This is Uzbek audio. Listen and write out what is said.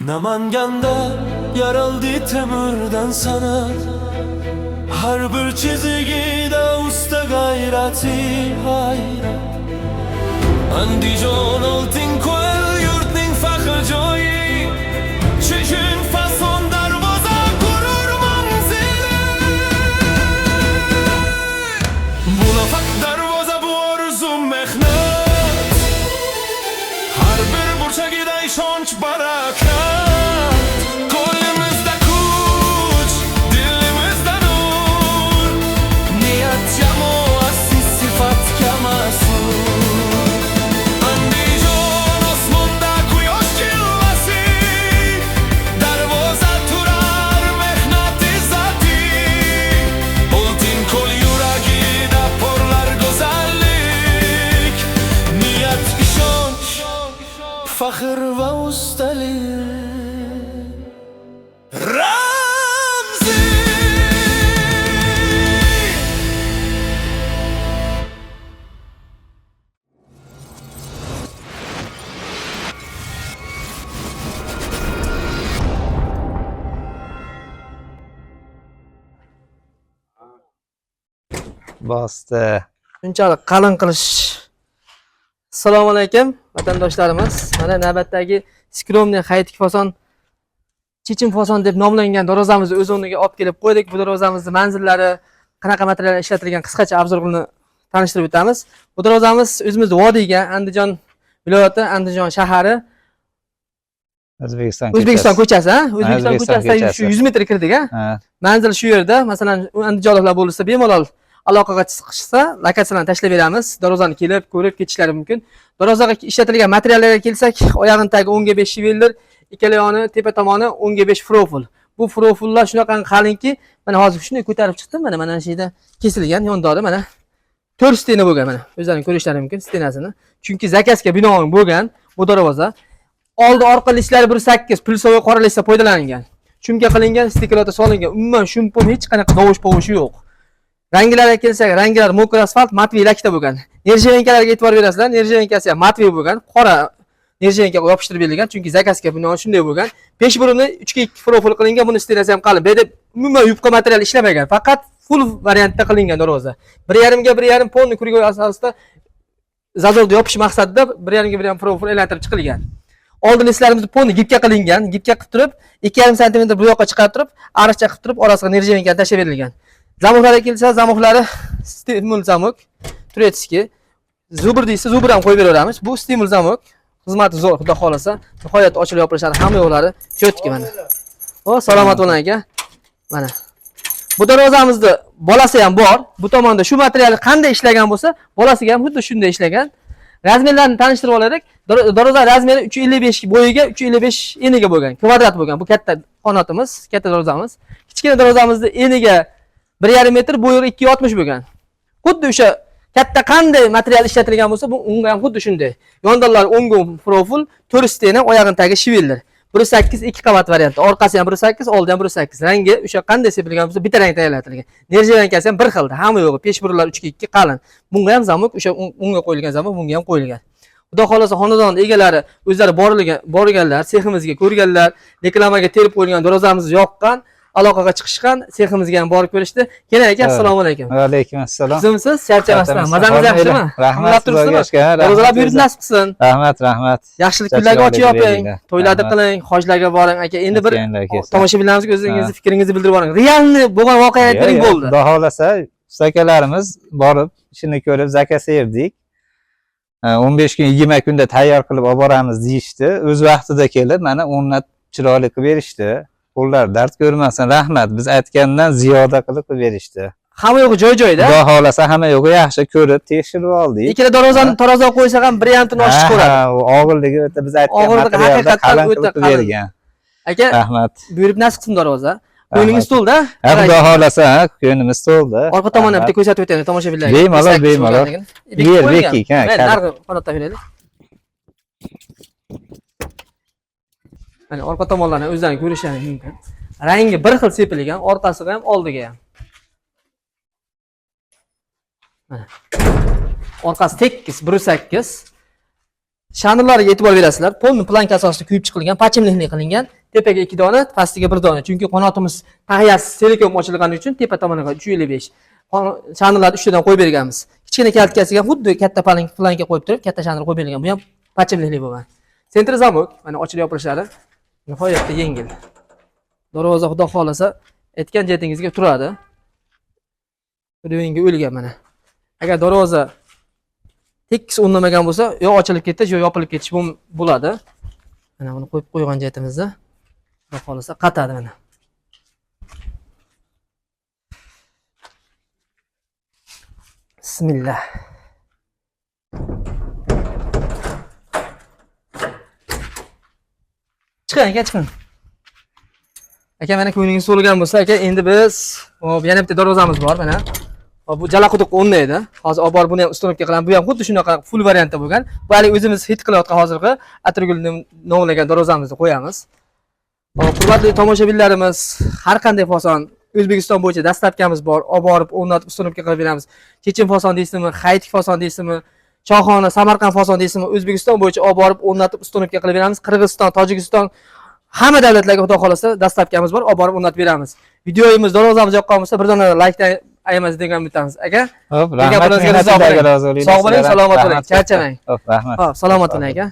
Namanganda yaraldı temirden sanat. Her bir çizgide usta gayreti hayrat. Andijon oltin ko'l yurtning faxr joyi. Chechin fason darvoza gurur manzili. Bu nafaq darvoza bu orzu mehnat. Har bir burchagida ishonch barakat. Qo'limizda kuch, dilimizda nur. Niyat jamoasi sifatga mas'ul. Andijon osmonda quyosh jilvasi. Darvoza turar mehnat izzati. Oltin qo'l yuragida porlar go'zallik. Niyat ishonch, faxr va ustalik. Ramzi Bosdi. Shunchalik qalin qilish. Assalomu alaykum vatandoshlarimiz. Mana navbatdagi skromniy hayitki fason, chechin fason deb nomlangan darvozamizni o'z o'rniga olib kelib qo'ydik. Bu darvozamizni manzillari, qanaqa material ishlatilgan qisqacha obzorni tanishtirib o'tamiz. Bu darvozamiz o'zimizning vodiyga, Andijon viloyati, Andijon shahari, O'zbekiston ko'chasi, ha? O'zbekiston ko'chasidan shu 100 metr kirdik, ha? Manzil shu yerda. Masalan, andijonliklar bo'lsa, bemalol aloqaga chiqishsa, lokatsiyalarni tashlab beramiz. Darvozani kelib, ko'rib ketishlari mumkin. Darvozaga ishlatilgan materiallarga kelsak, oyog'ining tagi 10 ga 5 shiveldir, ikkala yoni, tepa tomoni 10 ga 5 profil. Bu profillar shunaqa qalinki, mana hozir shuni ko'tarib chiqdim, mana shu yerda kesilgan yondori, mana 4 stena bo'lgan, mana o'zlaring ko'rishlari mumkin stenasini. Chunki zakazga binoan bo'lgan bu darvoza. Oldi orqa listlari 1.8 pulsovoy qora listda foydalanilgan. Chumka qilingan, stikerlar solingan. Umuman shumpum hech qanaqa dovush-povushi yo'q. Ranglarga kelsak, ranglar mokr asfalt, matviy lakda bo'lgan. Nerjevenkalarga e'tibor berasizlar. Nerjevenkasi ham matviy bo'lgan, qora nerjevenkaga yopishtirib berilgan, chunki zakazga binoan shunday bo'lgan. Pesh burunni 3 ga 2 profil qilingan, buni stenasi ham qalin. Bu yerda umuman yupqa material ishlamagan, faqat full variantda qilingan darvoza. 1.5 ga 1.5 ponni kurigoy asosida zazorda yopish maqsadida 1.5 ga 1.5 profil aylantirib chiqilgan. Oldin lislarimizni ponni gipga qilingan, gipga qilib turib, 2,5 sm bu yoqqa chiqarib turib, ariqcha qilib turib, orasiga nerjevenkani tashlab berilgan. Zamoqlarga kelsa, zamoqlari stimul zamok, turetski. Zubr deysa, zubr ham qo'yib beraveramiz. Bu stimul zamok, xizmati zo'r, xudo xolasa. Nihoyat ochilib yopilishlari hamma yo'llari chotki mana. O, salomat bo'ling aka. Mana. Bu darvozamizda bolasi ham bor. Bu tomonda shu materialni qanday ishlagan bo'lsa, bolasiga ham xuddi shunday ishlagan. Razmerlarni tanishtirib olaylik. Darvoza razmeri 355 bo'yiga, 355 eniga bo'lgan, kvadrat bo'lgan. Bu katta qanotimiz, katta darvozamiz. Kichkina darvozamizda eniga 1,5 metr, bo'yi 2.60 bo'lgan. Xuddi o'sha katta qanday material ishlatilgan bo'lsa, bu unga ham xuddi shunday. Yondonlar 10 ga profil, 4 stena, oyog'ining tagi shiveldir. 1.8 2 qavat varianti. Orqasi ham 1.8, oldi ham 1.8. Rangi o'sha qanday sepilgan bo'lsa, bitta rangda tayyorlatilgan. Nerjevenkasi ham bir xilda, hamma yo'g'i. Pesh burunlar 3 ga 2 qalin. Bunga ham zamok, o'sha unga qo'yilgan zamok, bunga ham qo'yilgan. Xudo xolasa xonadon egalari o'zlari borganlar, seximizga ko'rganlar, reklamaga terib qo'yilgan darvozamizni yoqqan, aloqaga chiqishgan, seximizga ham borib ko'rishdi. Keling aka, assalomu alaykum. Va alaykum assalom. Qizimsiz, charchamasdan. Mazangiz yaxshimi? Rahmat sizga. Darvozalar buyurib nasib qilsin. Rahmat. Yaxshilik kunlarga ochib yoping, to'ylarda qiling, hojlarga boring aka. Endi bir tomoshabinlarimizga o'zingizni fikringizni bildirib boring. Realni bo'lgan voqealarning bo'ldi. Xudo xolasa, ustakalarimiz borib, ishini ko'rib zakaz sevdik. 15 kun, 20 kunda tayyor qilib olib boramiz deyishdi. O'z vaqtida kelib, mana o'rnatib chiroyli qilib berishdi. Qo'llar dard ko'rmasin, rahmat. Biz aytgandan ziyoda qilib berishdi. Hamma yo'g'i joy-joyda. Xudo xolasa hamma yo'g'i yaxshi ko'rib, tekshirib oldik. Ikkala darvozani taroziga qo'ysak ham bir yarmini oshib ko'radi. Ha, og'irligi o'ta biz aytgan materialda qalin qilib bergan. Aka, rahmat. Buyurib nasib qilsin darvoza. Qo'yningiz to'lda. Xudo xolasa, qo'ynimiz to'lda. Orqa tomondan bitta ko'rsatib o'taylik tomoshabinlarga. Bemalol. Yer bekik, ha. Men narxi qanotdan beraylik. Mana orqa tomonlarni o'zlaring ko'rishlari mumkin. Rangi bir xil sepilgan, orqasiga ham, oldiga ham. Mana. Orqasi tekis, 1.8. Shanirlarga e'tibor berasizlar. Polni planka asosida kuyib chiqilgan, pachimlikli qilingan. Tepaga 2 dona, pastiga 1 dona. Chunki qanotimiz tag'yasi selikom ochilgani uchun tepa tomoniga 355. Shanirlarni 3 tadan qo'yib berganmiz. Kichkina kaltkasiga xuddi katta planka qo'yib turib, katta shanir qo'yib berilgan. Bu ham pachimlikli bo'lgan. Sentr zamok, mana ochilib yopilishlari nihoyatda yengil. Darvoza xudo xolasa aytgan joyingizga turadi. Ruyinga o'lgan mana. Agar darvoza tekis o'rnamagan bo'lsa, yo ochilib ketish, yo yopilib ketish bo'ladi. Mana buni qo'yib qo'ygan joyimizda xudo xolasa qatadi mana. Bismillah. Chiqing, chiqing. Aka mana ko'nglingiz to'lgan bo'lsa, aka endi biz yana bitta darvozamiz bor mana. Bu jalaquduqqa o'rnaydi. Hozir olib borib buni ham ustunovka qilamiz. Bu ham xuddi shunaqa full variantda bo'lgan. Bu hali o'zimiz hit qilayotgan hozirgi atirgulni nomlagan darvozamizni qo'yamiz. Hurmatli tomoshabinlarimiz, har qanday fason O'zbekiston bo'yicha dastlabkamiz bor. Olib borib o'rnatib ustunovka qilib beramiz. Chechen fason deysizmi, Haytik fason deysizmi, Choxona, Samarqand fason deysizmi, O'zbekiston bo'yicha olib borib o'rnatib ustunovka qilib beramiz. Qirg'iziston, Tojikiston hamma davlatlarga xudo xolasa dastlabkamiz bor, olib borib o'rnatib beramiz. Videomiz, darvozamiz yoqqan bo'lsa, bir dona like ayamaz degan umidamiz. Aka, rahmat. sog' bo'ling, salomat bo'ling, charchamang. Rahmat. Hop, salomat bo'ling aka.